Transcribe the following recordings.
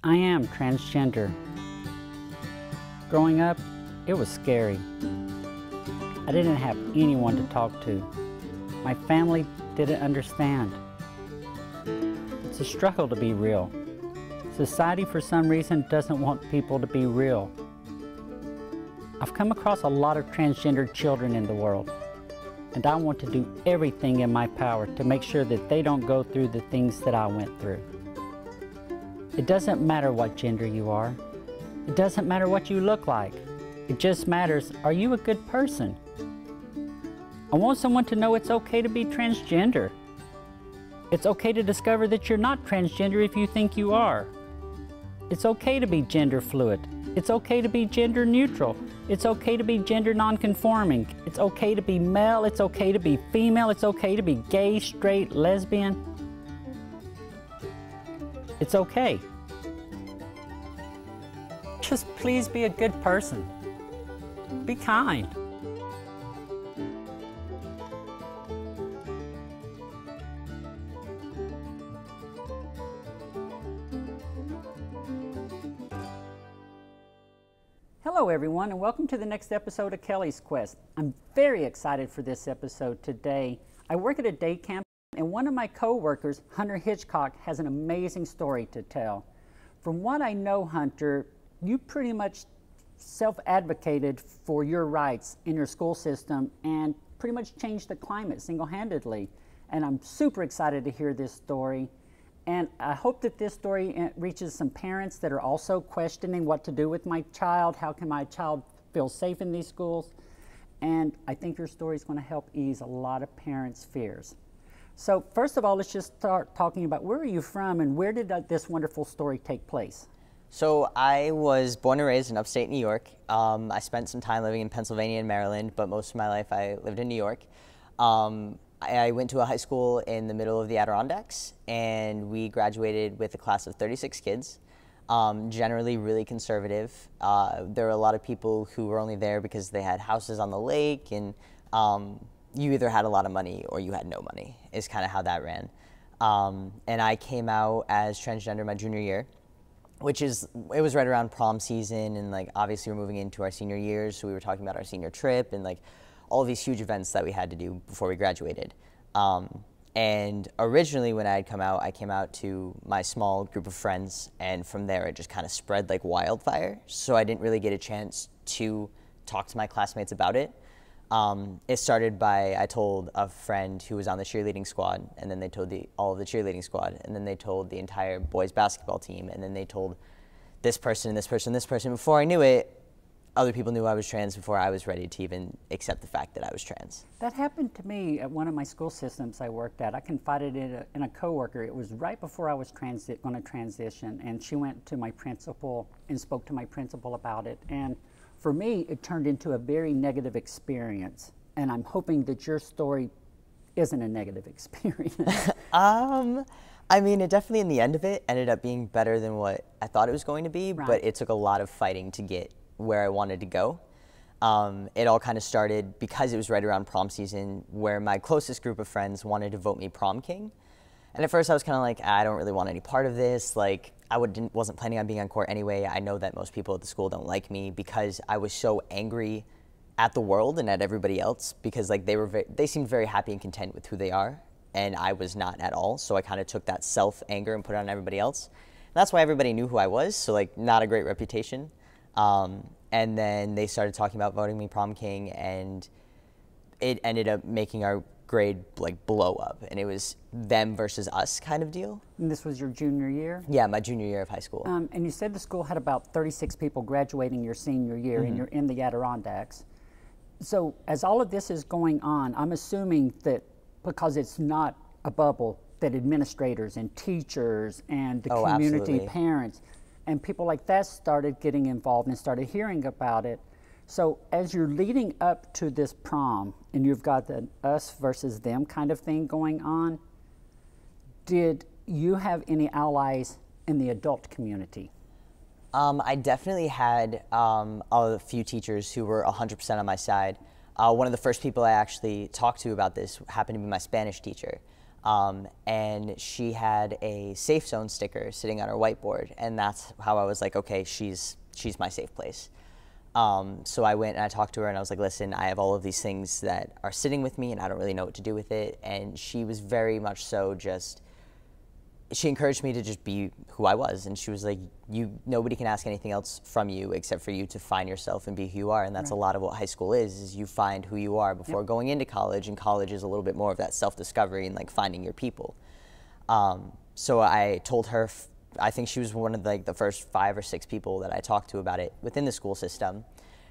I am transgender. Growing up, it was scary. I didn't have anyone to talk to. My family didn't understand. It's a struggle to be real. Society, for some reason, doesn't want people to be real. I've come across a lot of transgender children in the world, and I want to do everything in my power to make sure that they don't go through the things that I went through. It doesn't matter what gender you are. It doesn't matter what you look like. It just matters, are you a good person? I want someone to know it's okay to be transgender. It's okay to discover that you're not transgender if you think you are. It's okay to be gender fluid. It's okay to be gender neutral. It's okay to be gender non-conforming. It's okay to be male. It's okay to be female. It's okay to be gay, straight, lesbian. It's okay. Just please be a good person. Be kind. Hello everyone, and welcome to the next episode of Kelly's Quest. I'm very excited for this episode today. I work at a day camp, and one of my co-workers, Hunter Hitchcock, has an amazing story to tell. From what I know, Hunter, you pretty much self-advocated for your rights in your school system and pretty much changed the climate single-handedly. And I'm super excited to hear this story. And I hope that this story reaches some parents that are also questioning what to do with my child. How can my child feel safe in these schools? And I think your story is going to help ease a lot of parents' fears. So first of all, let's just start talking about where are you from and where did this wonderful story take place? So I was born and raised in upstate New York. I spent some time living in Pennsylvania and Maryland, but most of my life I lived in New York. I went to a high school in the middle of the Adirondacks, and we graduated with a class of 36 kids, generally really conservative. There were a lot of people who were only there because they had houses on the lake, and you either had a lot of money or you had no money, is kind of how that ran. And I came out as transgender my junior year, it was right around prom season, and like obviously we're moving into our senior years, so we were talking about our senior trip and like all of these huge events that we had to do before we graduated. And originally when I came out to my small group of friends, and from there it just kind of spread like wildfire. So I didn't really get a chance to talk to my classmates about it. It started by, I told a friend who was on the cheerleading squad, and then they told all of the cheerleading squad, and then they told the entire boys basketball team, and then they told this person and this person and this person. Before I knew it, other people knew I was trans before I was ready to even accept the fact that I was trans. That happened to me at one of my school systems I worked at. I confided in a coworker. It was right before I was going to transition, and she went to my principal and spoke to my principal about it. And for me, it turned into a very negative experience. And I'm hoping that your story isn't a negative experience. I mean, it definitely, in the end of it, ended up being better than what I thought it was going to be, right. But it took a lot of fighting to get where I wanted to go. It all kind of started because it was right around prom season, where my closest group of friends wanted to vote me prom king. And at first I was kind of like, I don't really want any part of this. Like, I wasn't planning on being on court anyway. I know that most people at the school don't like me because I was so angry at the world and at everybody else, because like they seemed very happy and content with who they are, and I was not at all. So I kind of took that self-anger and put it on everybody else. And that's why everybody knew who I was, so like not a great reputation. And then they started talking about voting me prom king, and it ended up making our grade like blow up, and it was them versus us kind of deal. And this was your junior year? Yeah, my junior year of high school. And you said the school had about 36 people graduating your senior year, mm-hmm. and you're in the Adirondacks. So as all of this is going on, I'm assuming that because it's not a bubble, that administrators and teachers and the community, absolutely. Parents, and people like that started getting involved and started hearing about it. So as you're leading up to this prom, and you've got the us versus them kind of thing going on, did you have any allies in the adult community? I definitely had a few teachers who were 100% on my side. One of the first people I actually talked to about this happened to be my Spanish teacher. And she had a safe zone sticker sitting on her whiteboard, and that's how I was like, okay, she's my safe place. So I went and I talked to her and I was like, listen, I have all of these things that are sitting with me and I don't really know what to do with it. And she was very much so just, she encouraged me to just be who I was. And she was like, nobody can ask anything else from you except for you to find yourself and be who you are. And that's a lot of what high school is you find who you are before going into college. And college is a little bit more of that self-discovery and like finding your people. So I told her, I think she was one of like the first 5 or 6 people that I talked to about it within the school system.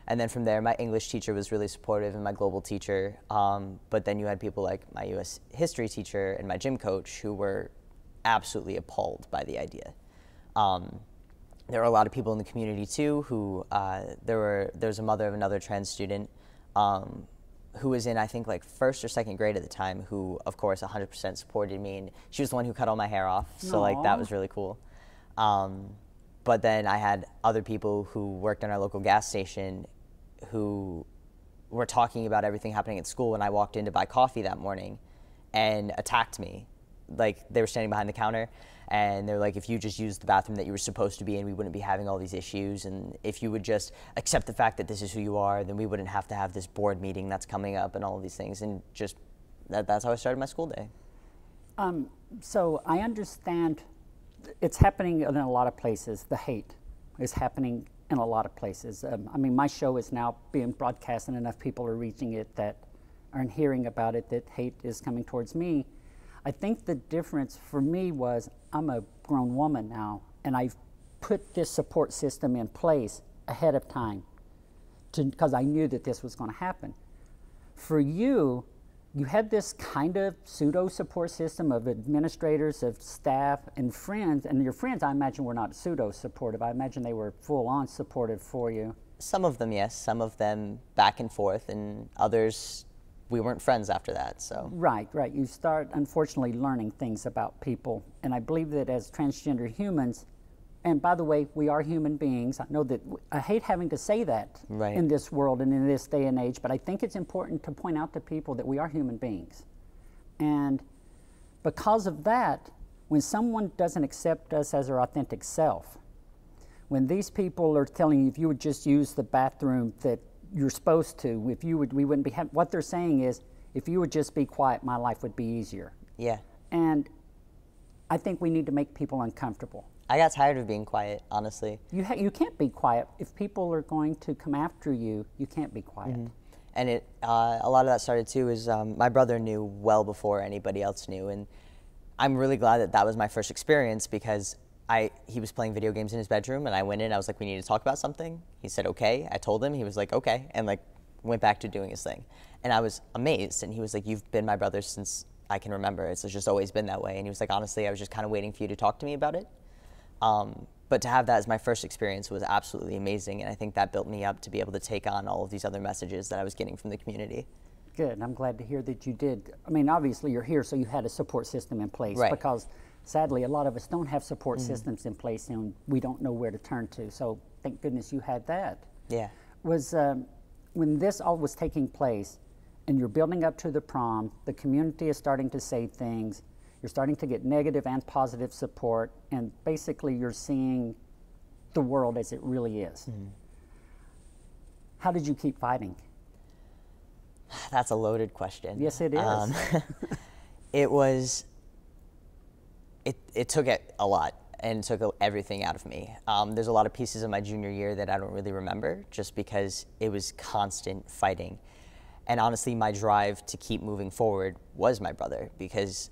And then from there, my English teacher was really supportive and my global teacher. But then you had people like my US history teacher and my gym coach who were absolutely appalled by the idea. There were a lot of people in the community too who, there was a mother of another trans student who was in, I think, like 1st or 2nd grade at the time, who, of course, 100% supported me. And she was the one who cut all my hair off. So, like, that was really cool. But then I had other people who worked in our local gas station who were talking about everything happening at school when I walked in to buy coffee that morning and attacked me. Like, they were standing behind the counter and they were like, if you just used the bathroom that you were supposed to be in, we wouldn't be having all these issues. And if you would just accept the fact that this is who you are, then we wouldn't have to have this board meeting that's coming up and all of these things. And just, that's how I started my school day. So I understand it's happening in a lot of places. The hate is happening in a lot of places. I mean, my show is now being broadcast and enough people are reaching it that are hearing about it, that hate is coming towards me. I think the difference for me was I'm a grown woman now, and I've put this support system in place ahead of time because I knew that this was going to happen. For you, you had this kind of pseudo support system of administrators, of staff, and friends. And your friends, I imagine, were not pseudo supportive. I imagine they were full on supportive for you. Some of them, yes. Some of them back and forth, and others, we weren't friends after that, so. Right. You start, unfortunately, learning things about people. And I believe that as transgender humans, and by the way, we are human beings. I know that I hate having to say that in this world and in this day and age, but I think it's important to point out to people that we are human beings. And because of that, when someone doesn't accept us as our authentic self, when these people are telling you if you would just use the bathroom that you're supposed to, if you would, we wouldn't be, what they're saying is, if you would just be quiet, my life would be easier. Yeah. And I think we need to make people uncomfortable. I got tired of being quiet, honestly. You can't be quiet. If people are going to come after you, you can't be quiet. And a lot of that started too is my brother knew well before anybody else knew, and I'm really glad that that was my first experience because he was playing video games in his bedroom, and I went in, I was like, we need to talk about something. He said, okay. I told him, he was like, okay, and like went back to doing his thing. And I was amazed, and he was like, you've been my brother since I can remember. It's just always been that way. And he was like, honestly, I was just kind of waiting for you to talk to me about it. But to have that as my first experience was absolutely amazing, and I think that built me up to be able to take on all of these other messages that I was getting from the community. Good. I'm glad to hear that you did. I mean, obviously you're here, so you had a support system in place. Because sadly, a lot of us don't have support systems in place, and we don't know where to turn to. So thank goodness you had that. Yeah. Was when this all was taking place, and you're building up to the prom, the community is starting to say things. You're starting to get negative and positive support, and basically you're seeing the world as it really is. How did you keep fighting? That's a loaded question. Yes, it is. It took a lot, and it took everything out of me. There's a lot of pieces of my junior year that I don't really remember, just because it was constant fighting. And honestly, my drive to keep moving forward was my brother, because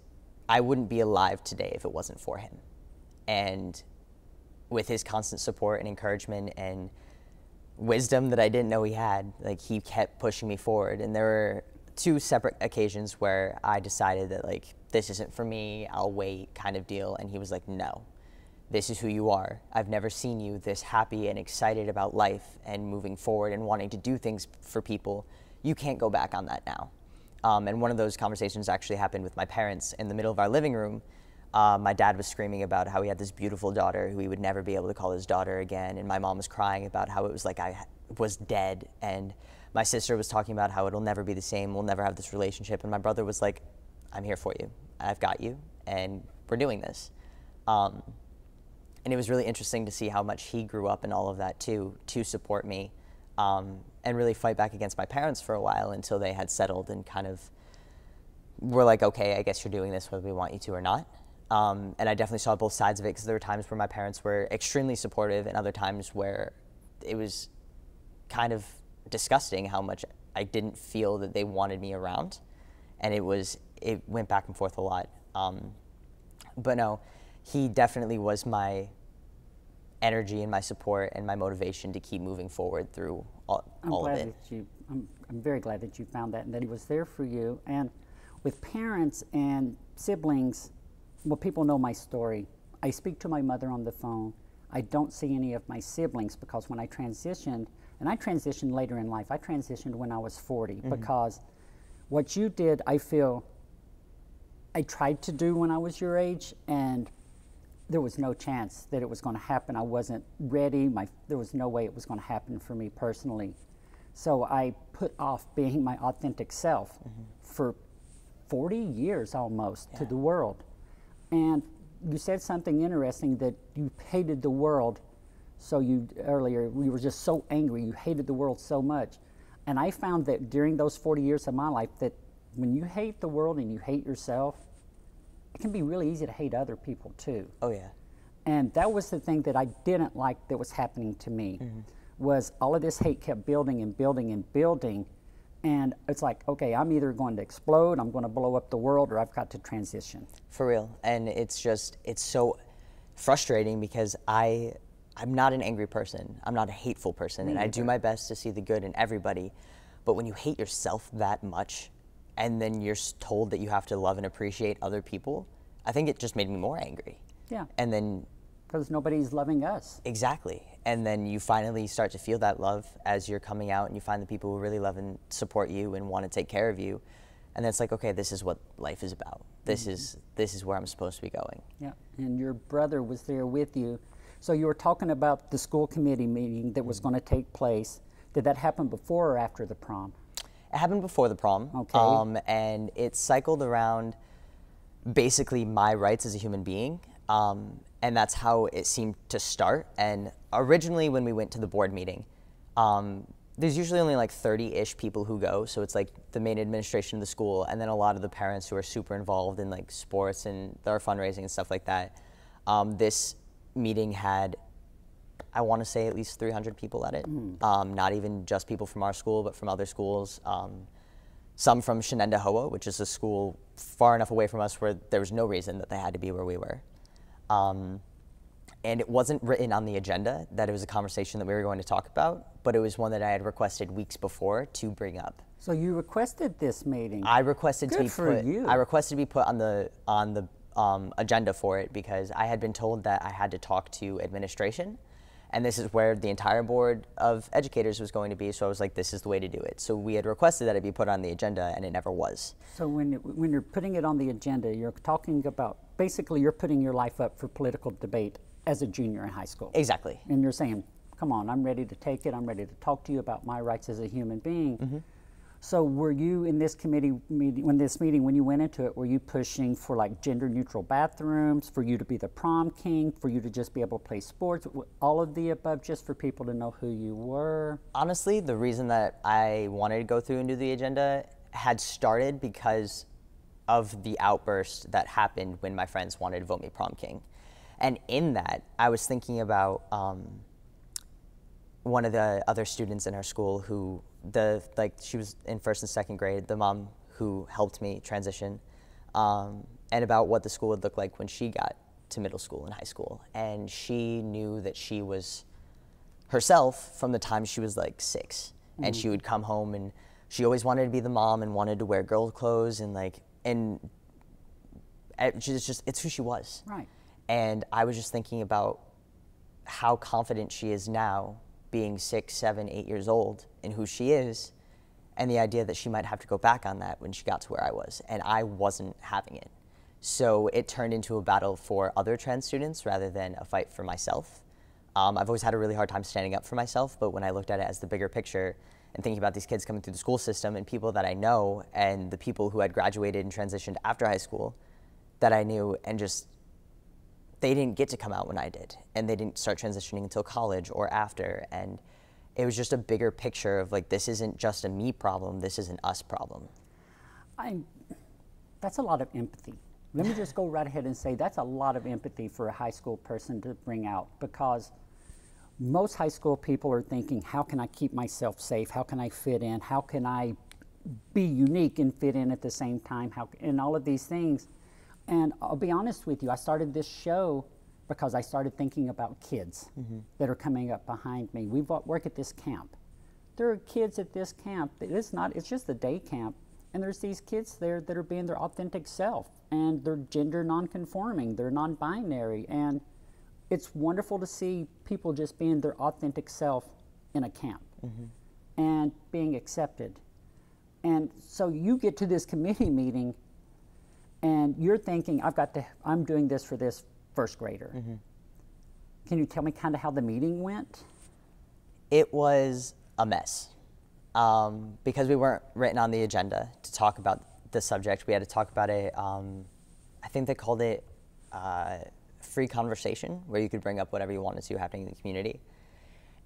I wouldn't be alive today if it wasn't for him. And with his constant support and encouragement and wisdom that I didn't know he had, like, he kept pushing me forward. And there were 2 separate occasions where I decided that, like, this isn't for me, I'll wait kind of deal. And he was like, no, this is who you are. I've never seen you this happy and excited about life and moving forward and wanting to do things for people. You can't go back on that now. And one of those conversations actually happened with my parents in the middle of our living room. My dad was screaming about how he had this beautiful daughter who he would never be able to call his daughter again. And my mom was crying about how it was like I was dead. And my sister was talking about how it'll never be the same. We'll never have this relationship. And my brother was like, I'm here for you. I've got you, and we're doing this. And it was really interesting to see how much he grew up in all of that too, to support me, and really fight back against my parents for a while until they had settled and kind of were like, okay, I guess you're doing this whether we want you to or not. And I definitely saw both sides of it, because there were times where my parents were extremely supportive and other times where it was kind of disgusting how much I didn't feel that they wanted me around. And it went back and forth a lot. But no, he definitely was my energy and my support and my motivation to keep moving forward through all of it. I'm very glad that you found that and that he was there for you. And with parents and siblings, well, people know my story. I speak to my mother on the phone. I don't see any of my siblings because when I transitioned, and I transitioned later in life, I transitioned when I was 40, because what you did, I feel, I tried to do when I was your age, and there was no chance that it was going to happen. I wasn't ready. There was no way it was going to happen for me personally. So I put off being my authentic self for 40 years almost to the world. And you said something interesting, that you hated the world. So earlier, you were just so angry. You hated the world so much. And I found that during those 40 years of my life, that when you hate the world and you hate yourself, it can be really easy to hate other people too. Oh yeah. And that was the thing that I didn't like that was happening to me, was all of this hate kept building and building and building. And it's like, okay, I'm either going to explode, I'm going to blow up the world, or I've got to transition. For real. And it's so frustrating, because I'm not an angry person. I'm not a hateful person. And I do my best to see the good in everybody. But when you hate yourself that much, and then you're told that you have to love and appreciate other people, I think it just made me more angry. Yeah. And then... because nobody's loving us. Exactly. And then you finally start to feel that love as you're coming out, and you find the people who really love and support you and want to take care of you. And then it's like, okay, this is what life is about. This is where I'm supposed to be going. Yeah. And your brother was there with you. So you were talking about the school committee meeting that was going to take place. Did that happen before or after the prom? It happened before the prom. Okay. And it cycled around basically my rights as a human being. And that's how it seemed to start. And originally when we went to the board meeting, there's usually only like 30-ish people who go. So it's like the main administration of the school, and then a lot of the parents who are super involved in like sports and their fundraising and stuff like that. This meeting had, I want to say, at least 300 people at it. Not even just people from our school, but from other schools. Some from Shenendehowa, which is a school far enough away from us where there was no reason that they had to be where we were. And it wasn't written on the agenda that it was a conversation that we were going to talk about, but it was one that I had requested weeks before to bring up. So you requested this meeting. I requested Good to be for put. you. I requested to be put on the agenda for it, because I had been told that I had to talk to administration, and this is where the entire board of educators was going to be. So I was like, this is the way to do it. So we had requested that it be put on the agenda, and it never was. So when you're putting it on the agenda, you're talking about, basically you're putting your life up for political debate as a junior in high school. Exactly. And you're saying, come on, I'm ready to take it. I'm ready to talk to you about my rights as a human being. So were you in this committee meeting, when you went into it, were you pushing for like gender neutral bathrooms, for you to be the prom king, for you to just be able to play sports, all of the above, just for people to know who you were? Honestly, the reason that I wanted to go through and do the agenda had started because of the outburst that happened when my friends wanted to vote me prom king. And in that, I was thinking about one of the other students in our school who, she was in 1st and 2nd grade, the mom who helped me transition, and about what the school would look like when she got to middle school and high school. And she knew that she was herself from the time she was like 6. And she would come home, and she always wanted to be the mom and wanted to wear girl clothes, and it's who she was. Right. And I was just thinking about how confident she is now, being 6, 7, 8 years old, in who she is, and the idea that she might have to go back on that when she got to where I was, and I wasn't having it. So it turned into a battle for other trans students rather than a fight for myself. I've always had a really hard time standing up for myself, but when I looked at it as the bigger picture, and thinking about these kids coming through the school system and people that I know and the people who had graduated and transitioned after high school that I knew, and just, they didn't get to come out when I did, and they didn't start transitioning until college or after. And it was just a bigger picture of like, this isn't just a me problem, this is an us problem. That's a lot of empathy. Let me just go right ahead and say that's a lot of empathy for a high school person to bring out, because most high school people are thinking, how can I keep myself safe? How can I fit in? How can I be unique and fit in at the same time? And all of these things. And I'll be honest with you, I started this show because I started thinking about kids that are coming up behind me. We work at this camp. There are kids at this camp. It's just a day camp. And there's these kids there that are being their authentic self, and they're gender non-conforming, they're non-binary, and it's wonderful to see people just being their authentic self in a camp and being accepted. And so you get to this committee meeting and you're thinking, I'm doing this for this first grader. Can you tell me kind of how the meeting went? It was a mess. Because we weren't written on the agenda to talk about the subject, we had to talk about it, I think they called it free conversation, where you could bring up whatever you wanted to happening in the community.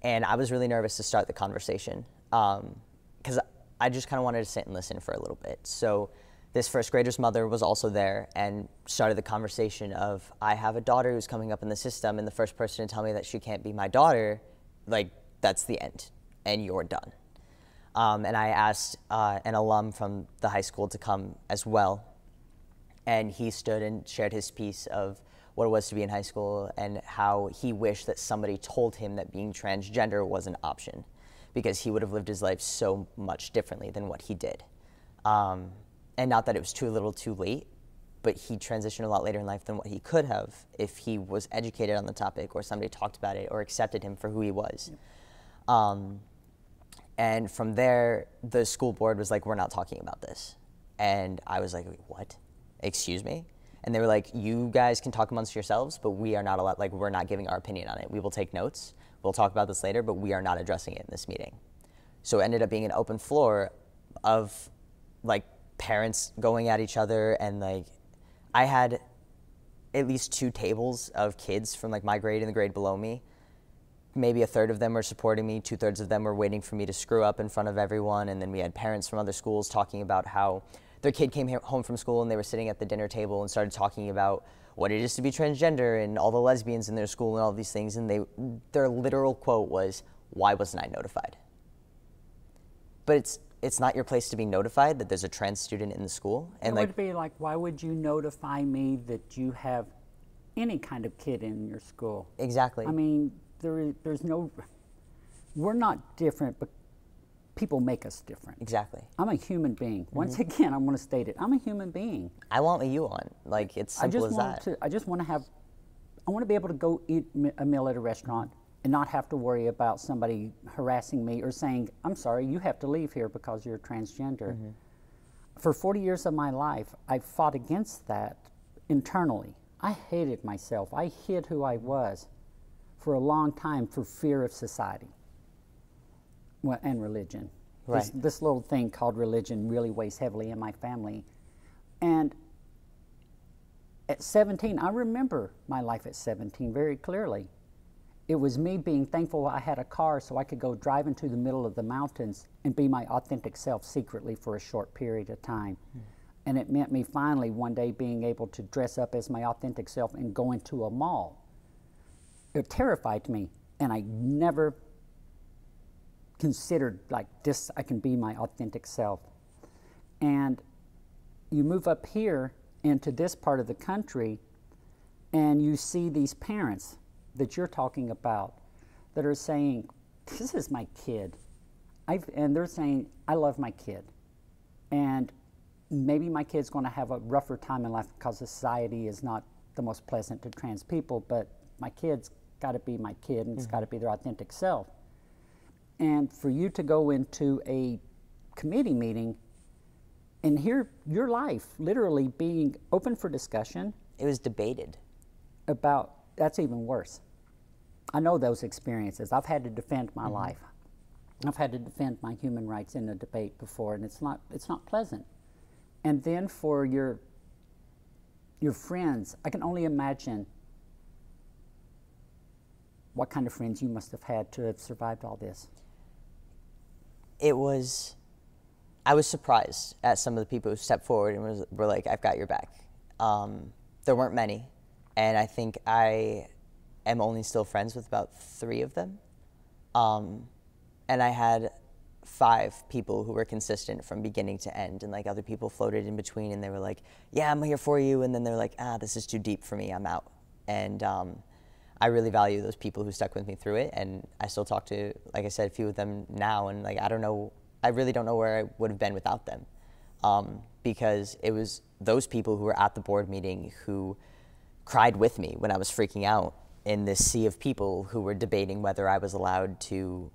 And I was really nervous to start the conversation because I just kind of wanted to sit and listen for a little bit. So this first grader's mother was also there and started the conversation of, I have a daughter who's coming up in the system, and the first person to tell me that she can't be my daughter, like, that's the end, and you're done. And I asked an alum from the high school to come as well, and he stood and shared his piece of what it was to be in high school and how he wished that somebody told him that being transgender was an option, because he would have lived his life so much differently than what he did. And not that it was too little too late, but he transitioned a lot later in life than what he could have if he was educated on the topic, or somebody talked about it or accepted him for who he was. And from there, the school board was like, we're not talking about this. And I was like, wait, what? Excuse me? And they were like, you guys can talk amongst yourselves, but we are not allowed, like, we're not giving our opinion on it. We will take notes, we'll talk about this later, but we are not addressing it in this meeting. So it ended up being an open floor of, like, parents going at each other, and, like, I had at least 2 tables of kids from, like, my grade and the grade below me. Maybe a third of them were supporting me, 2/3 of them were waiting for me to screw up in front of everyone, and then we had parents from other schools talking about how their kid came home from school and they were sitting at the dinner table and started talking about what it is to be transgender and all the lesbians in their school and all these things, and their literal quote was, why wasn't I notified? But it's not your place to be notified that there's a trans student in the school. And it would be like, why would you notify me that you have any kind of kid in your school? Exactly. I mean, there's no, we're not different, but people make us different. Exactly. I'm a human being. Once again, I'm going to state it. I'm a human being. I want what you want. Like, it's simple as that. I want to be able to go eat a meal at a restaurant and not have to worry about somebody harassing me or saying, I'm sorry, you have to leave here because you're transgender. For 40 years of my life, I fought against that internally. I hated myself. I hid who I was for a long time for fear of society and religion. Right. This little thing called religion really weighs heavily in my family. And at 17, I remember my life at 17 very clearly. It was me being thankful I had a car so I could go drive into the middle of the mountains and be my authentic self secretly for a short period of time. And it meant me finally one day being able to dress up as my authentic self and go into a mall. It terrified me, and I never considered like this, I can be my authentic self. And you move up here into this part of the country and you see these parents that you're talking about that are saying, this is my kid. And they're saying, I love my kid. And maybe my kid's going to have a rougher time in life because society is not the most pleasant to trans people, but my kid's got to be my kid, and it's got to be their authentic self. And for you to go into a committee meeting and hear your life literally being open for discussion. It was debated. That's even worse. I know those experiences. I've had to defend my life. I've had to defend my human rights in a debate before, and it's not pleasant. And then for your friends, I can only imagine what kind of friends you must have had to have survived all this. I was surprised at some of the people who stepped forward and were like, I've got your back. There weren't many, and I think I am only still friends with about 3 of them. And I had 5 people who were consistent from beginning to end, and like other people floated in between, and they were like, yeah, I'm here for you, and then they're like, this is too deep for me, I'm out. And I really value those people who stuck with me through it, and I still talk to, like I said, a few of them now, and like I really don't know where I would have been without them, because it was those people who were at the board meeting who cried with me when I was freaking out in this sea of people who were debating whether I was allowed to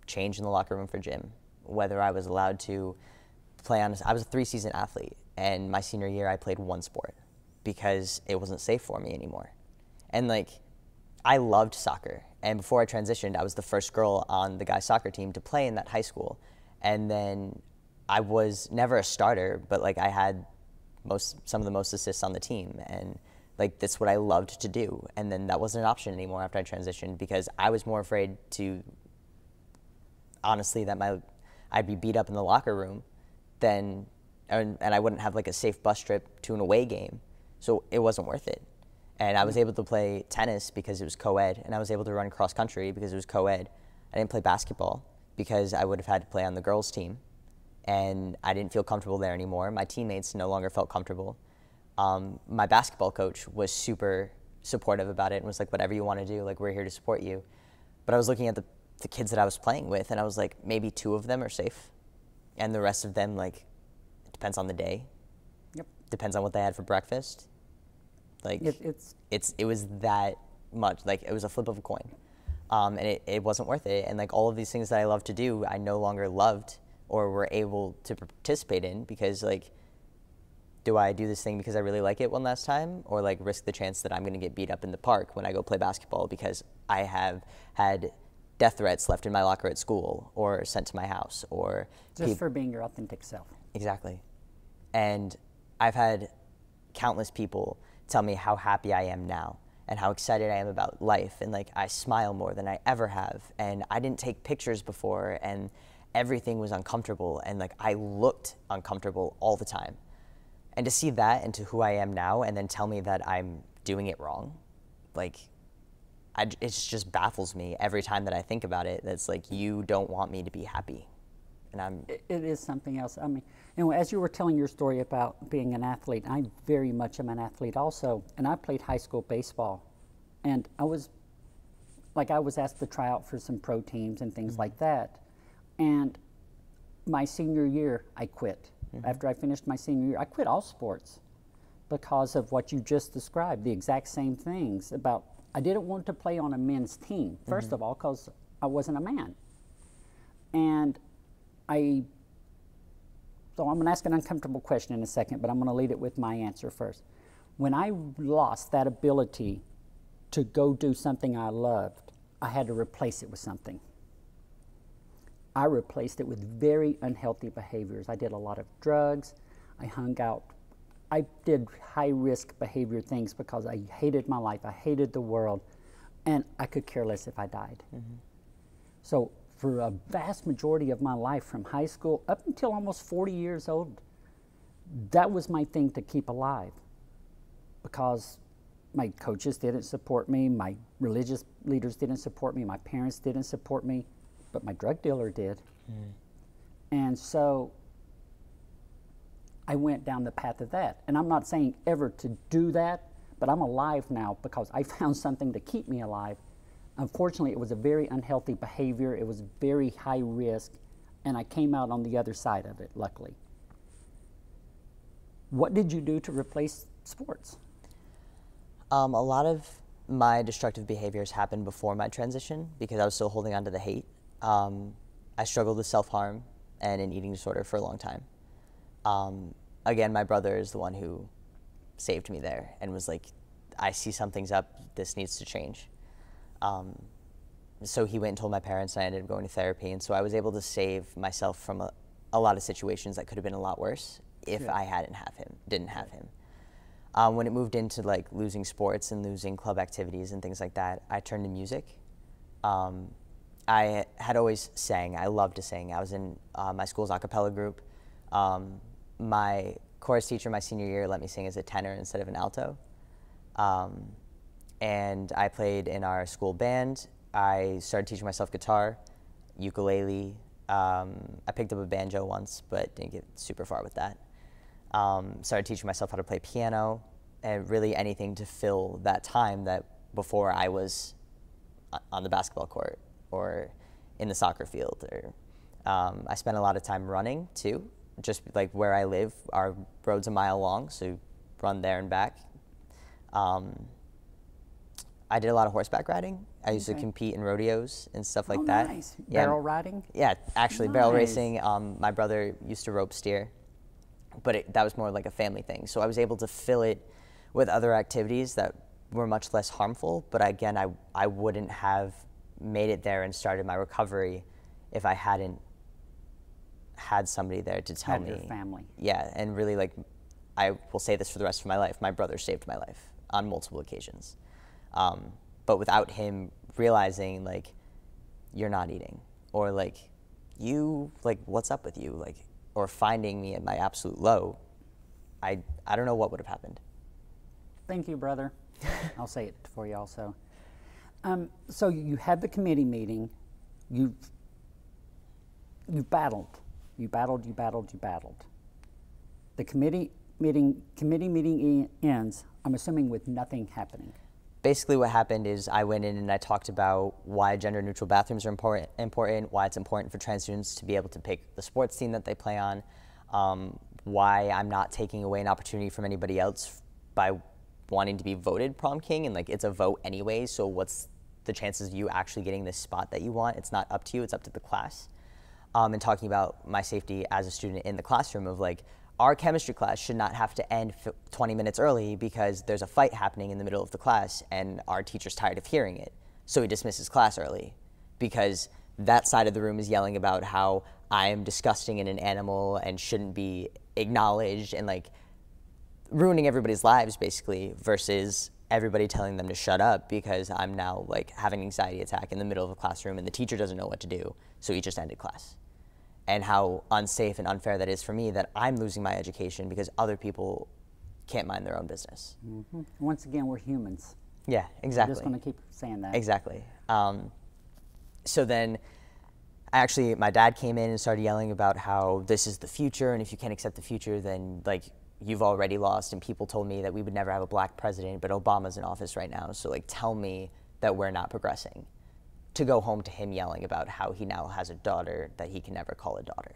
change in the locker room for gym, whether I was allowed to play on. I was a 3-season athlete, and my senior year I played 1 sport because it wasn't safe for me anymore. And like, I loved soccer, and before I transitioned, I was the first girl on the guys' soccer team to play in that high school. And then I was never a starter, but like I had some of the most assists on the team, and like that's what I loved to do. And then that wasn't an option anymore after I transitioned, because I was more afraid to, honestly, that I'd be beat up in the locker room and I wouldn't have like a safe bus trip to an away game. So it wasn't worth it. And I was able to play tennis because it was co-ed, and I was able to run cross country because it was co-ed. I didn't play basketball because I would have had to play on the girls' team, and I didn't feel comfortable there anymore. My teammates no longer felt comfortable. My basketball coach was super supportive about it and was like, whatever you want to do, like, we're here to support you. But I was looking at the kids that I was playing with, and I was like, maybe 2 of them are safe, and the rest of them, like, it depends on the day. Yep. Depends on what they had for breakfast. Like, it was that much, like, it was a flip of a coin. And it wasn't worth it. And like all of these things that I love to do, I no longer loved or were able to participate in, because like, do I do this thing because I really like it one last time, or like risk the chance that I'm going to get beat up in the park when I go play basketball because I have had death threats left in my locker at school or sent to my house, or just for being your authentic self. Exactly. And I've had countless people tell me how happy I am now and how excited I am about life, and like I smile more than I ever have, and I didn't take pictures before, and everything was uncomfortable, and like I looked uncomfortable all the time. And to see that into who I am now, and then tell me that I'm doing it wrong, like it just baffles me every time that I think about it. That's like, you don't want me to be happy. And it is something else. I mean, as you were telling your story about being an athlete, I very much am an athlete also, and I played high school baseball, and I was asked to try out for some pro teams and things like that, and my senior year, I quit. After I finished my senior year, I quit all sports because of what you just described, the exact same things about, I didn't want to play on a men's team, first of all, because I wasn't a man. And so I'm going to ask an uncomfortable question in a second, but I'm going to lead it with my answer first. When I lost that ability to go do something I loved, I had to replace it with something. I replaced it with very unhealthy behaviors. I did a lot of drugs. I hung out. I did high-risk behavior things because I hated my life. I hated the world, and I could care less if I died. So for a vast majority of my life, from high school up until almost 40 years old, that was my thing to keep alive, because my coaches didn't support me, my religious leaders didn't support me, my parents didn't support me, but my drug dealer did. And so I went down the path of that. And I'm not saying ever to do that, but I'm alive now because I found something to keep me alive. Unfortunately, it was a very unhealthy behavior. It was very high risk, and I came out on the other side of it, luckily. What did you do to replace sports? A lot of my destructive behaviors happened before my transition because I was still holding on to the hate. I struggled with self-harm and an eating disorder for a long time. Again, my brother is the one who saved me there and was like, I see something's up, this needs to change. so he went and told my parents, and I ended up going to therapy. And so I was able to save myself from a lot of situations that could have been a lot worse if Good. I didn't have him. When it moved into like losing sports and losing club activities and things like that, I turned to music. I had always sang. I loved to sing. I was in my school's a cappella group. My chorus teacher my senior year let me sing as a tenor instead of an alto. And I played in our school band. I started teaching myself guitar, ukulele. I picked up a banjo once, but didn't get super far with that. Started teaching myself how to play piano, and really anything to fill that time that before I was on the basketball court or in the soccer field. Or I spent a lot of time running too. Just like where I live, our road's a mile long, so run there and back. I did a lot of horseback riding. I used to compete in rodeos and stuff like that. Nice. Yeah. Barrel riding? Yeah, actually barrel racing. My brother used to rope steer, but that was more like a family thing. So I was able to fill it with other activities that were much less harmful, but again, I wouldn't have made it there and started my recovery if I hadn't had somebody there to tell me. Your family. Yeah, and really, like, I will say this for the rest of my life, my brother saved my life on multiple occasions. But without him realizing, like, you're not eating, or like, what's up with you, like, or finding me at my absolute low, I don't know what would have happened. Thank you, brother. I'll say it for you also. So you had the committee meeting. You battled. You battled. The committee meeting ends, I'm assuming, with nothing happening. Basically what happened is I went in and I talked about why gender-neutral bathrooms are important, why it's important for trans students to be able to pick the sports team that they play on, why I'm not taking away an opportunity from anybody else by wanting to be voted prom king, and like it's a vote anyway, so what's the chances of you actually getting this spot that you want? It's not up to you, it's up to the class. And talking about my safety as a student in the classroom of like, our chemistry class should not have to end 20 minutes early because there's a fight happening in the middle of the class and our teacher's tired of hearing it. So he dismisses class early because that side of the room is yelling about how I am disgusting and an animal and shouldn't be acknowledged and like ruining everybody's lives basically, versus everybody telling them to shut up because I'm now like having an anxiety attack in the middle of a classroom and the teacher doesn't know what to do, so he just ended class. And how unsafe and unfair that is for me that I'm losing my education because other people can't mind their own business. Mm-hmm. Once again, we're humans. Yeah, exactly. I'm just going to keep saying that. Exactly. So then, actually, my dad came in and started yelling about how this is the future, and if you can't accept the future, then like you've already lost. And people told me that we would never have a black president, but Obama's in office right now, so like tell me that we're not progressing. To go home to him yelling about how he now has a daughter that he can never call a daughter.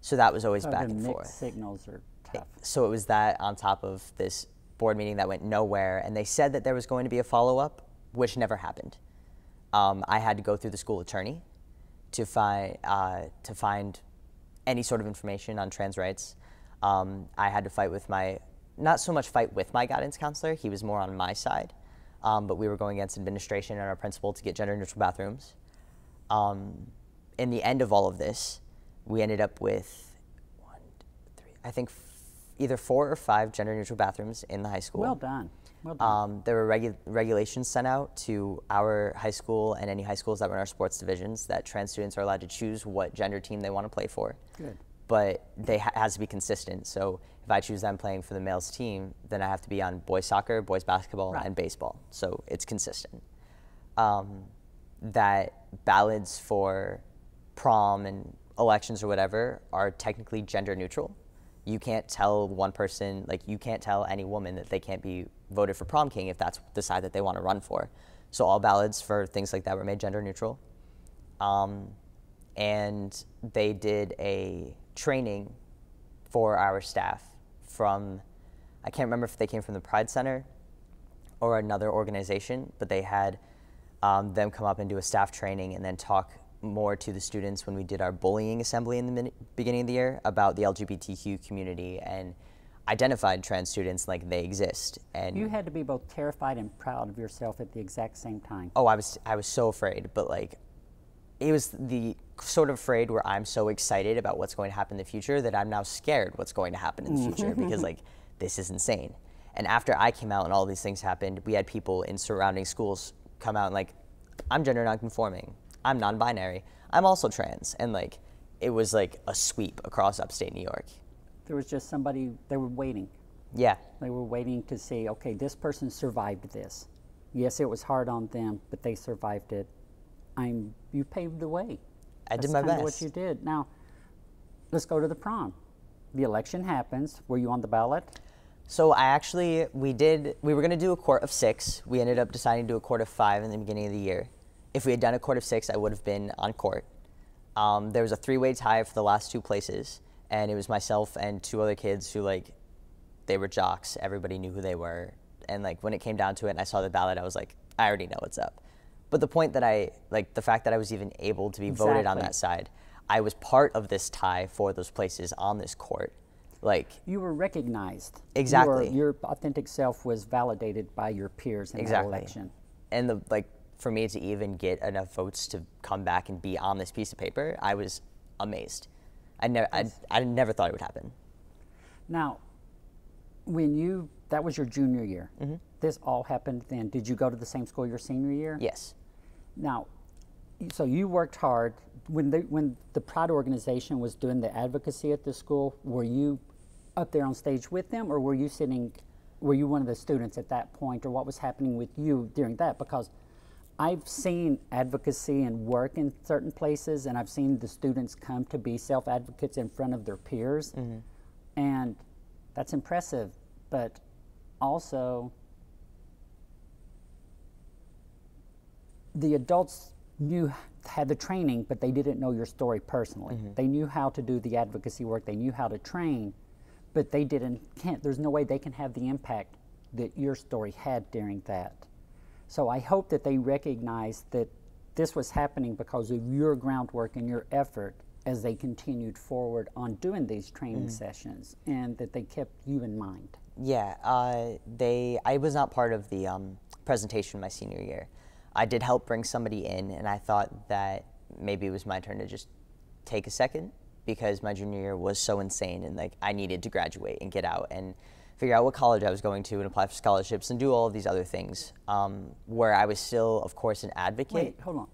So that was always back and forth. Signals are tough. So it was that on top of this board meeting that went nowhere, and they said that there was going to be a follow-up, which never happened. I had to go through the school attorney to find any sort of information on trans rights. I had to fight with not so much fight with my guidance counselor, he was more on my side. But we were going against administration and our principal to get gender-neutral bathrooms. In the end of all of this, we ended up with I think either 4 or 5 gender-neutral bathrooms in the high school. Well done. Well done. There were regulations sent out to our high school and any high schools that were in our sports divisions that trans students are allowed to choose what gender team they want to play for. Good. But they has to be consistent. So if I choose them playing for the males team, then I have to be on boys soccer, boys basketball, and baseball. So it's consistent. That ballots for prom and elections or whatever are technically gender neutral. You can't tell one person, like you can't tell any woman that they can't be voted for prom king if that's the side that they want to run for. So all ballots for things like that were made gender neutral. And they did a training for our staff from, I can't remember if they came from the Pride Center or another organization, but they had them come up and do a staff training and then talk more to the students when we did our bullying assembly in the beginning of the year about the LGBTQ community. And identified trans students like they exist. And You had to be both terrified and proud of yourself at the exact same time. oh, I was so afraid, but like it was the sort of afraid where I'm so excited about what's going to happen in the future that I'm now scared what's going to happen in the future because like this is insane. And after I came out and all these things happened, we had people in surrounding schools come out and like, I'm gender nonconforming, I'm non-binary, I'm also trans, and like it was like a sweep across upstate New York. There was just somebody, they were waiting. Yeah. They were waiting to see, okay, this person survived this. Yes, it was hard on them, but they survived it. You paved the way. I did my That's best. what you did. Now, let's go to the prom. The election happens. Were you on the ballot? So we were going to do a court of 6. We ended up deciding to do a court of 5 in the beginning of the year. If we had done a court of 6, I would have been on court. There was a 3-way tie for the last 2 places, and it was myself and 2 other kids who, like, they were jocks. Everybody knew who they were. And, like, when it came down to it and I saw the ballot, I was like, I already know what's up. But the point that the fact that I was even able to be voted on that side, I was part of this tie for those places on this court. Like, you were recognized. Exactly. Your authentic self was validated by your peers in that election. And for me to even get enough votes to come back and be on this piece of paper, I was amazed. I never thought it would happen. Now, that was your junior year. Mm-hmm. This all happened then. Did you go to the same school your senior year? Yes. Now, so you worked hard. When the Pride organization was doing the advocacy at the school, were you up there on stage with them, or were you one of the students at that point, or what was happening with you during that? Because I've seen advocacy and work in certain places, and I've seen the students come to be self-advocates in front of their peers, and that's impressive, but also the adults had the training, but they didn't know your story personally. They knew how to do the advocacy work, they knew how to train, but there's no way they can have the impact that your story had during that. So I hope that they recognize that this was happening because of your groundwork and your effort as they continued forward on doing these training sessions, and that they kept you in mind. Yeah, I was not part of the presentation my senior year. I did help bring somebody in, and I thought that maybe it was my turn to just take a second, because my junior year was so insane, and like I needed to graduate and get out and figure out what college I was going to and apply for scholarships and do all of these other things, where I was still, of course, an advocate. Wait, hold on.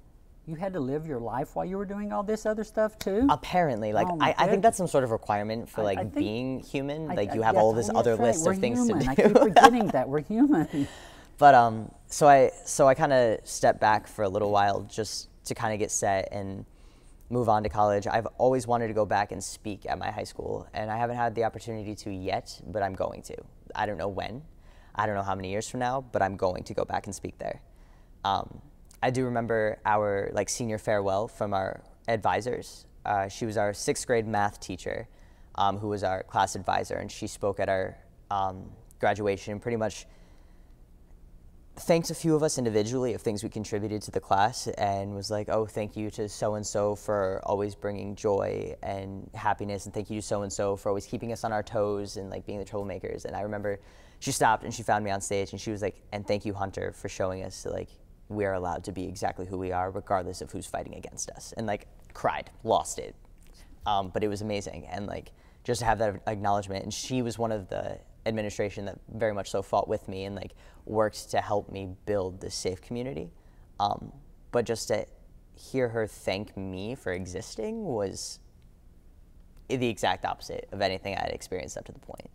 You had to live your life while you were doing all this other stuff too? Apparently, like I think that's some sort of requirement for like being human. Like you have all this other list of things to do. I keep forgetting that we're human. But so I kind of stepped back for a little while just to kind of get set and move on to college. I've always wanted to go back and speak at my high school, and I haven't had the opportunity to yet, but I'm going to. I don't know when. I don't know how many years from now, but I'm going to go back and speak there. I do remember our senior farewell from our advisors. She was our 6th grade math teacher, who was our class advisor, and she spoke at our graduation and pretty much thanked a few of us individually of things we contributed to the class, and was like, oh, thank you to so-and-so for always bringing joy and happiness, and thank you to so-and-so for always keeping us on our toes and being the troublemakers. And I remember she stopped and she found me on stage and she was like, and thank you, Hunter, for showing us that we are allowed to be exactly who we are regardless of who's fighting against us. And cried, lost it. But it was amazing, and just to have that acknowledgement. And she was one of the administration that very much so fought with me and worked to help me build this safe community. But just to hear her thank me for existing was the exact opposite of anything I had experienced up to the point.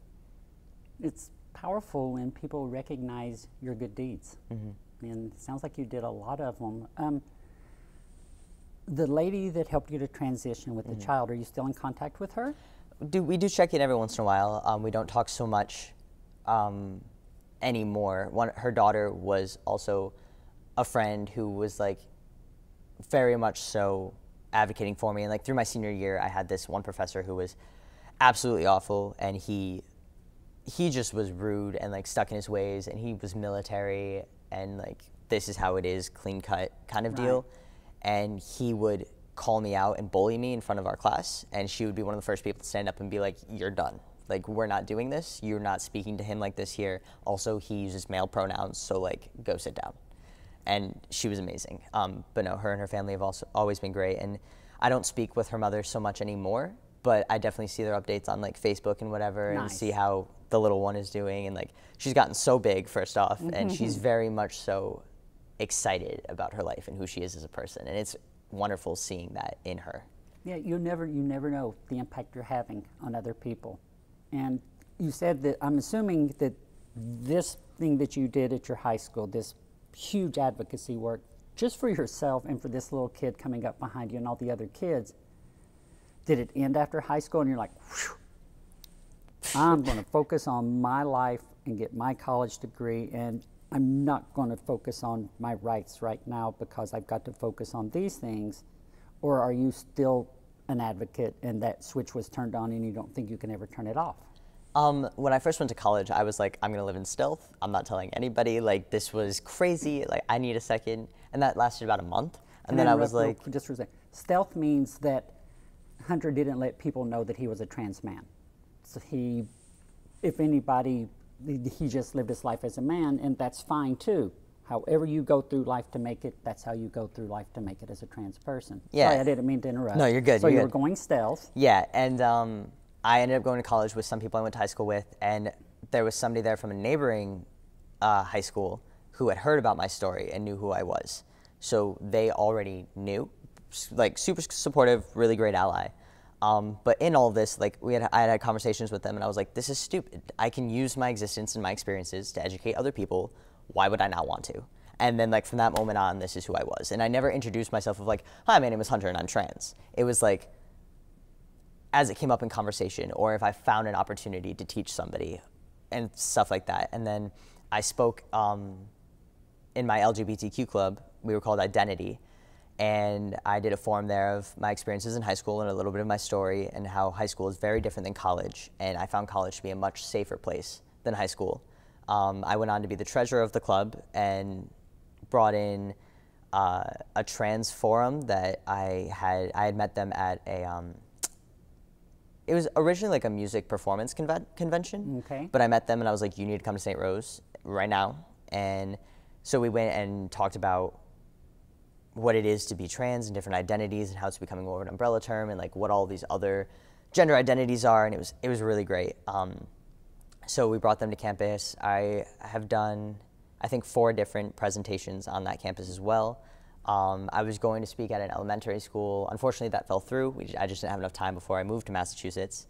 It's powerful when people recognize your good deeds. And it sounds like you did a lot of them. The lady that helped you to transition with the child, are you still in contact with her? We do check in every once in a while. We don't talk so much anymore. Her daughter was also a friend who was very much so advocating for me. And through my senior year, I had this one professor who was absolutely awful, and he just was rude and stuck in his ways, and he was military and this is how it is, clean cut kind of deal. And he would call me out and bully me in front of our class, and she would be one of the first people to stand up and be like, you're done. Like, we're not doing this. You're not speaking to him like this here. Also, he uses male pronouns, so like, go sit down. And she was amazing. But no, her and her family have also always been great. And I don't speak with her mother so much anymore, but I definitely see their updates on like Facebook and whatever, and see how the little one is doing. And like, she's gotten so big, first off, and she's very much so excited about her life and who she is as a person. And it's wonderful seeing that in her. Yeah, you never know the impact you're having on other people. And you said that, I'm assuming that this thing that you did at your high school, this huge advocacy work, just for yourself and for this little kid coming up behind you and all the other kids, did it end after high school and you're like, whew, I'm going to focus on my life and get my college degree, and I'm not going to focus on my rights right now because I've got to focus on these things? Or are you still an advocate and that switch was turned on and you don't think you can ever turn it off? When I first went to college, I was like, I'm gonna live in stealth. I'm not telling anybody. Like, this was crazy. Like, I need a second. And that lasted about a month. And then I was like, just for a second. Stealth means that Hunter didn't let people know that he was a trans man. So he, if anybody, he just lived his life as a man, and that's fine too. However you go through life to make it, that's how you go through life to make it as a trans person. Yeah. Sorry, I didn't mean to interrupt. No, you're good. So you're you were good. going stealth. Yeah, and I ended up going to college with some people I went to high school with, and there was somebody there from a neighboring high school who had heard about my story and knew who I was. So they already knew, like, super supportive, really great ally. But in all of this, like, I had conversations with them, and I was like, this is stupid. I can use my existence and my experiences to educate other people. Why would I not want to? And then, like, from that moment on, this is who I was. And I never introduced myself of like, hi, my name is Hunter and I'm trans. It was like, as it came up in conversation, or if I found an opportunity to teach somebody and stuff like that. And then I spoke in my LGBTQ club. We were called Identity. And I did a forum there of my experiences in high school and a little bit of my story and how high school is very different than college. And I found college to be a much safer place than high school. I went on to be the treasurer of the club and brought in a trans forum that I had met them at a, it was originally like a music performance convention. Okay. But I met them and I was like, you need to come to St. Rose right now. And so we went and talked about what it is to be trans and different identities and how it's becoming more of an umbrella term and like what all these other gender identities are, and it was really great. So we brought them to campus. I have done, I think, 4 different presentations on that campus as well. I was going to speak at an elementary school. Unfortunately, that fell through. I just didn't have enough time before I moved to Massachusetts.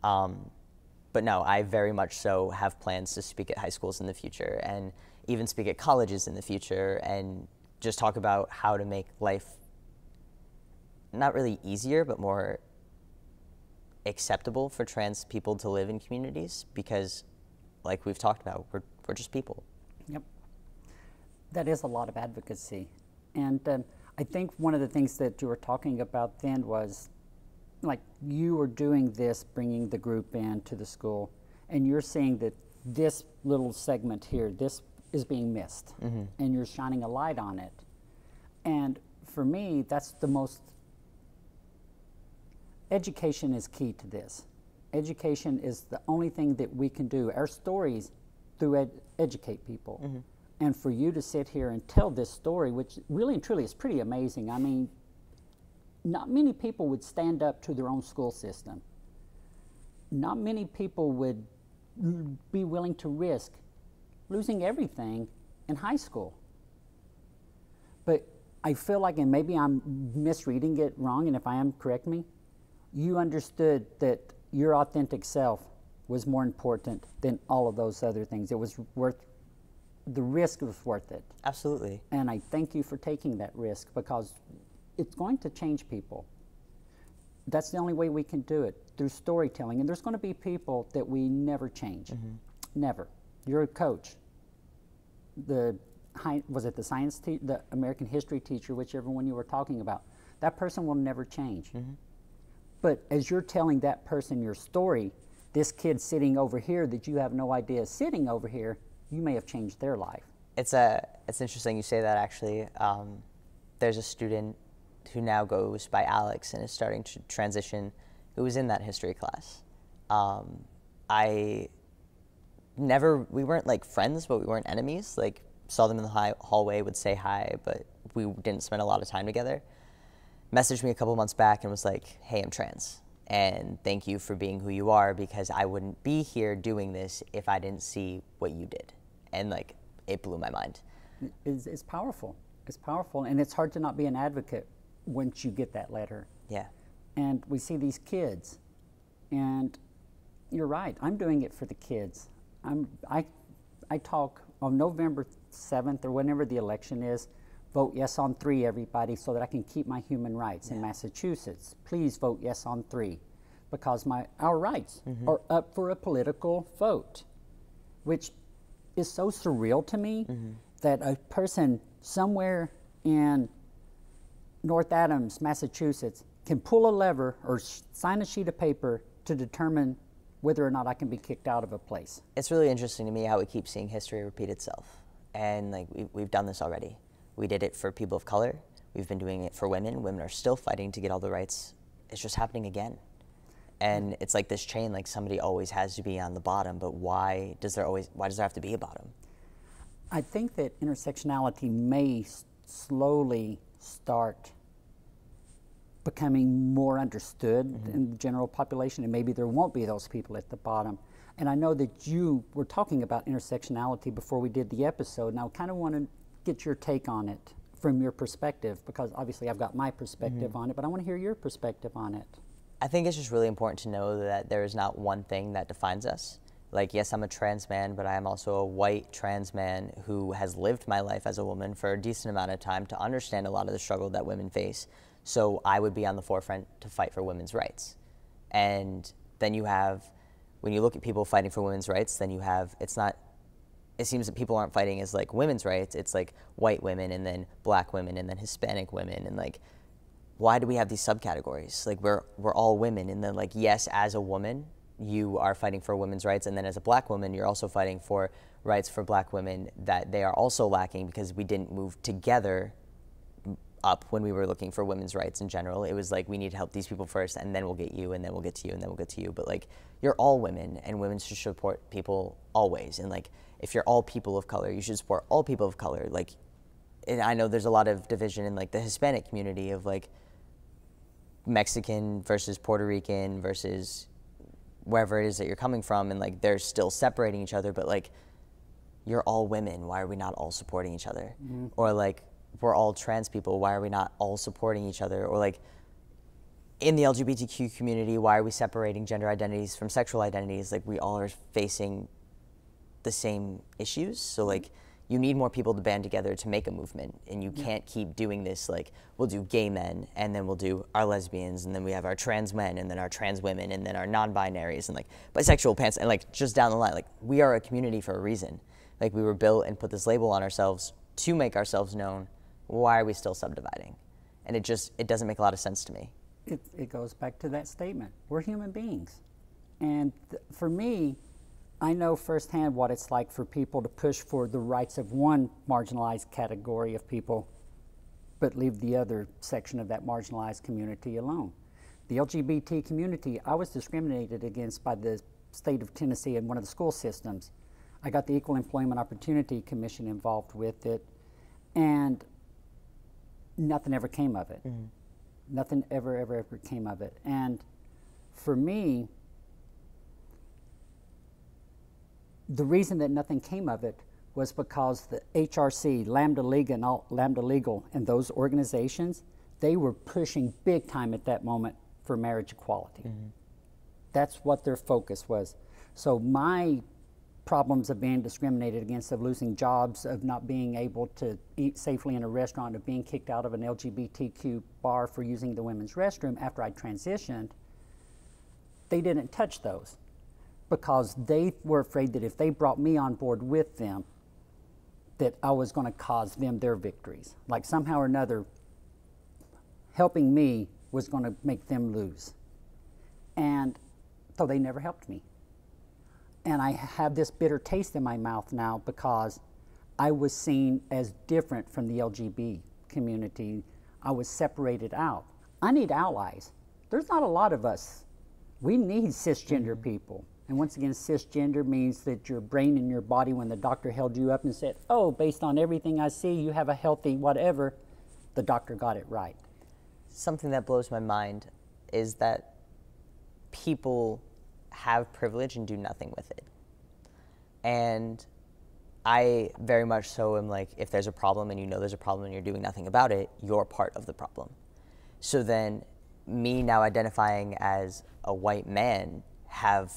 But no, I very much so have plans to speak at high schools in the future and even speak at colleges in the future and just talk about how to make life not really easier, but more acceptable for trans people to live in communities, because like we've talked about, we're just people. Yep. That is a lot of advocacy. And I think one of the things that you were talking about then was, like, you were doing this, bringing the group in to the school, and you're seeing that this little segment here, this is being missed, and you're shining a light on it. And for me, that's the most, education is key to this. Education is the only thing that we can do. Our stories through educate people. And for you to sit here and tell this story, which really and truly is pretty amazing. I mean, not many people would stand up to their own school system. Not many people would be willing to risk losing everything in high school. But I feel like, and maybe I'm misreading it wrong, and if I am, correct me, you understood that your authentic self was more important than all of those other things. It was worth, the risk was worth it. Absolutely. And I thank you for taking that risk, because it's going to change people. That's the only way we can do it, through storytelling. And there's going to be people that we never change. Never. You're a coach. Was it the American history teacher, whichever one you were talking about? That person will never change. But as you're telling that person your story, this kid sitting over here that you have no idea is sitting over here, you may have changed their life. It's interesting you say that, actually. There's a student who now goes by Alex and is starting to transition, who was in that history class. we weren't like friends, but we weren't enemies. Like, saw them in the hallway, would say hi, but we didn't spend a lot of time together. Messaged me a couple months back and was like, hey, I'm trans, and thank you for being who you are, because I wouldn't be here doing this if I didn't see what you did. And like, it blew my mind. It's powerful. It's powerful, and it's hard to not be an advocate once you get that letter. Yeah. And we see these kids, and you're right, I'm doing it for the kids. I talk on November 7th, or whenever the election is, vote yes on 3, everybody, so that I can keep my human rights in Massachusetts. Please vote yes on 3, because our rights are up for a political vote, which is so surreal to me that a person somewhere in North Adams, Massachusetts, can pull a lever or sign a sheet of paper to determine whether or not I can be kicked out of a place. It's really interesting to me how we keep seeing history repeat itself. And like, we've done this already. We did it for people of color. We've been doing it for women. Women are still fighting to get all the rights. It's just happening again. And it's like this chain, like somebody always has to be on the bottom, but why does there have to be a bottom? I think that intersectionality may slowly start becoming more understood in the general population, and maybe there won't be those people at the bottom. And I know that you were talking about intersectionality before we did the episode, and I kind of want to get your take on it from your perspective, because obviously I've got my perspective on it, but I want to hear your perspective on it. I think it's just really important to know that there is not one thing that defines us. Like, yes, I'm a trans man, but I am also a white trans man who has lived my life as a woman for a decent amount of time to understand a lot of the struggle that women face. So I would be on the forefront to fight for women's rights. And then you have, when you look at people fighting for women's rights, then you have, it seems that people aren't fighting as like women's rights, it's like white women and then black women and then Hispanic women, and like, why do we have these subcategories? Like, we're all women, and then like, yes, as a woman, you are fighting for women's rights, and then as a black woman, you're also fighting for rights for black women that they are also lacking because we didn't move together up when we were looking for women's rights in general. It was like, we need to help these people first, and then we'll get you, and then we'll get to you, and then we'll get to you. But like, you're all women, and women should support people always. And like, if you're all people of color, you should support all people of color. Like, and I know there's a lot of division in like the Hispanic community of like Mexican versus Puerto Rican versus wherever it is that you're coming from, and like, they're still separating each other, but like, you're all women, why are we not all supporting each other? Or like, we're all trans people, why are we not all supporting each other? Or like, in the LGBTQ community, why are we separating gender identities from sexual identities? Like, we all are facing the same issues. So like, you need more people to band together to make a movement, and you can't keep doing this. Like, we'll do gay men, and then we'll do our lesbians, and then we have our trans men, and then our trans women, and then our non-binaries, and like bisexual pants, and like, just down the line. Like, we are a community for a reason. Like, we were built and put this label on ourselves to make ourselves known. Why are we still subdividing? And it doesn't make a lot of sense to me. It goes back to that statement. We're human beings. And for me, I know firsthand what it's like for people to push for the rights of one marginalized category of people, but leave the other section of that marginalized community alone. The LGBT community, I was discriminated against by the state of Tennessee in one of the school systems. I got the Equal Employment Opportunity Commission involved with it, and nothing ever came of it. Nothing ever came of it. And for me, the reason that nothing came of it was because the HRC, Lambda Legal, and those organizations, they were pushing big time at that moment for marriage equality. That's what their focus was. So my problems of being discriminated against, of losing jobs, of not being able to eat safely in a restaurant, of being kicked out of an LGBTQ bar for using the women's restroom after I transitioned, they didn't touch those because they were afraid that if they brought me on board with them, that I was going to cause them their victories. Like somehow or another, helping me was going to make them lose. And so they never helped me. And I have this bitter taste in my mouth now because I was seen as different from the LGBT community. I was separated out. I need allies. There's not a lot of us. We need cisgender people, And once again, cisgender means that your brain and your body, when the doctor held you up and said, oh, based on everything I see, you have a healthy whatever, the doctor got it right. Something that blows my mind is that people have privilege and do nothing with it. And I very much so am like, if there's a problem and you know there's a problem and you're doing nothing about it, you're part of the problem. So then me now identifying as a white man have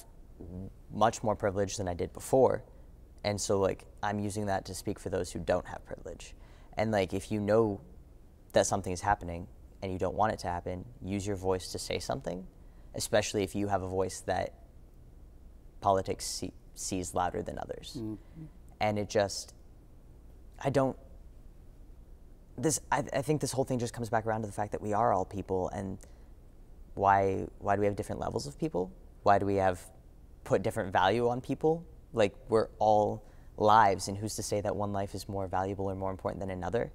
much more privilege than I did before. And so like, I'm using that to speak for those who don't have privilege. And like, if you know that something is happening and you don't want it to happen, use your voice to say something, especially if you have a voice that politics sees louder than others. Mm-hmm. And it just, I think this whole thing just comes back around to the fact that we are all people, and why do we have different levels of people? Why do we have put different value on people? Like, we're all lives, and who's to say that one life is more valuable or more important than another?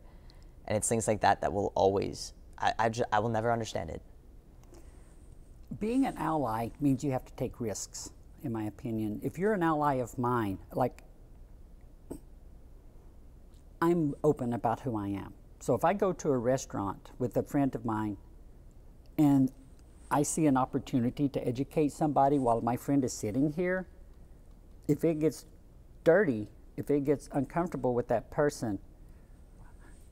And it's things like that that will always, I will never understand it. Being an ally means you have to take risks, in my opinion. If you're an ally of mine, like, I'm open about who I am. So if I go to a restaurant with a friend of mine and I see an opportunity to educate somebody while my friend is sitting here, if it gets dirty, if it gets uncomfortable with that person,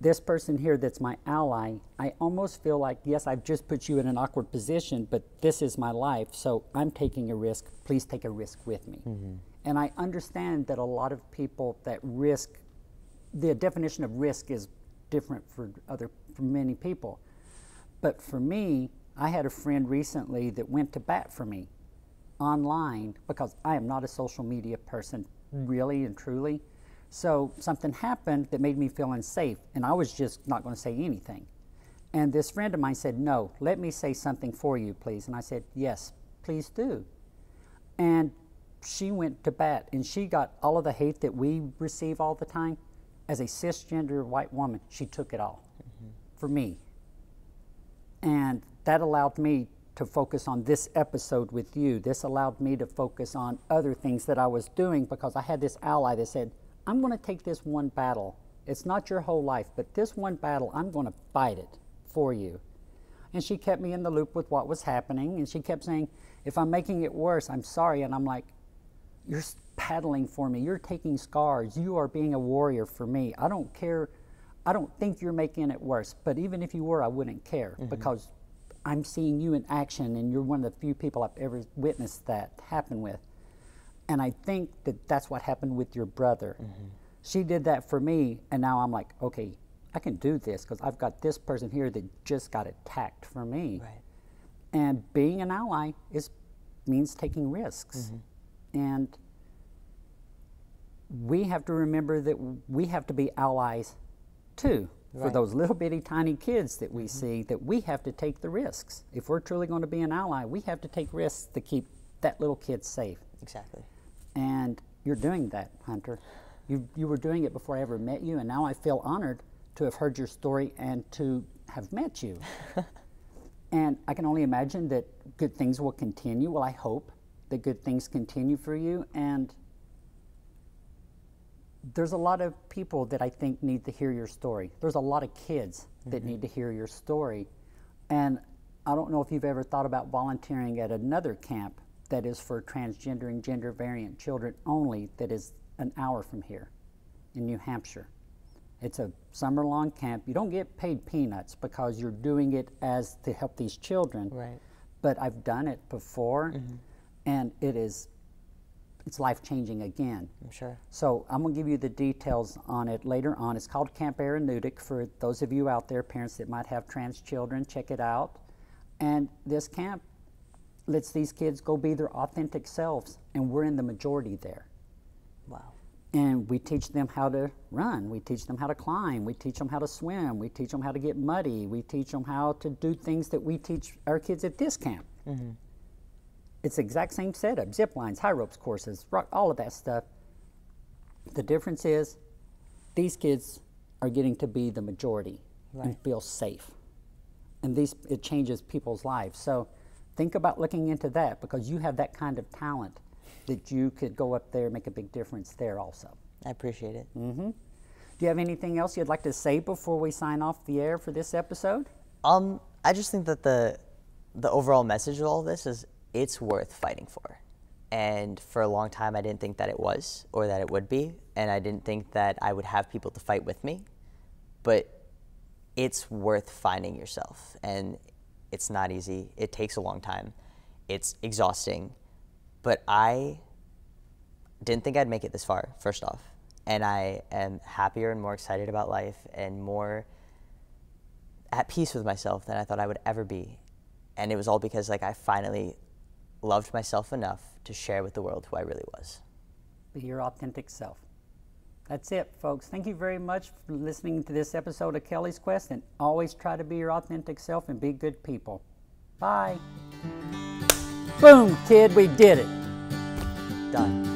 this person here that's my ally, I almost feel like, yes, I've just put you in an awkward position, but this is my life, so I'm taking a risk. Please take a risk with me. Mm-hmm. And I understand that a lot of people that risk, the definition of risk is different for many people. But for me, I had a friend recently that went to bat for me online because I am not a social media person, really and truly. So something happened that made me feel unsafe, and I was just not going to say anything. And this friend of mine said, no, let me say something for you, please. And I said, yes, please do. And she went to bat, and she got all of the hate that we receive all the time. As a cisgender white woman, she took it all for me. And that allowed me to focus on this episode with you. This allowed me to focus on other things that I was doing because I had this ally that said, I'm going to take this one battle. It's not your whole life, but this one battle, I'm going to fight it for you. And she kept me in the loop with what was happening, and she kept saying, if I'm making it worse, I'm sorry. And I'm like, you're paddling for me. You're taking scars. You are being a warrior for me. I don't care. I don't think you're making it worse. But even if you were, I wouldn't care because I'm seeing you in action, and you're one of the few people I've ever witnessed that happen with. And I think that that's what happened with your brother. She did that for me, and now I'm like, okay, I can do this because I've got this person here that just got attacked for me. Right. And being an ally means taking risks. And we have to remember that we have to be allies too. Right. For those little bitty tiny kids that we see, that we have to take the risks. If we're truly going to be an ally, we have to take risks to keep that little kid safe. Exactly. And you're doing that, Hunter. You were doing it before I ever met you, and now I feel honored to have heard your story and to have met you. And I can only imagine that good things will continue. Well, I hope that good things continue for you. And there's a lot of people that I think need to hear your story. There's a lot of kids that need to hear your story. And I don't know if you've ever thought about volunteering at another camp that is for transgender and gender variant children only, that is an hour from here in New Hampshire. It's a summer-long camp. You don't get paid peanuts because you're doing it as to help these children. Right. But I've done it before, and it's life-changing again. I'm sure. So I'm going to give you the details on it later on. It's called Camp Aeronautic. For those of you out there, parents that might have trans children, check it out. And this camp lets these kids go be their authentic selves, and we're in the majority there. Wow. And we teach them how to run, we teach them how to climb, we teach them how to swim, we teach them how to get muddy, we teach them how to do things that we teach our kids at this camp. It's the exact same setup, zip lines, high ropes courses, all of that stuff. The difference is these kids are getting to be the majority and feel safe. And it changes people's lives. So think about looking into that, because you have that kind of talent. that you could go up there and make a big difference there also. I appreciate it. Do you have anything else you'd like to say before we sign off the air for this episode? I just think that the overall message of all this is it's worth fighting for. And for a long time, I didn't think that it was or that it would be. And I didn't think that I would have people to fight with me. But it's worth finding yourself. And it's not easy. It takes a long time. It's exhausting. But I didn't think I'd make it this far, first off. And I am happier and more excited about life and more at peace with myself than I thought I would ever be. And it was all because I finally loved myself enough to share with the world who I really was. Be your authentic self. That's it, folks. Thank you very much for listening to this episode of Kelly's Quest, and always try to be your authentic self and be good people. Bye. Boom, kid, we did it. Done.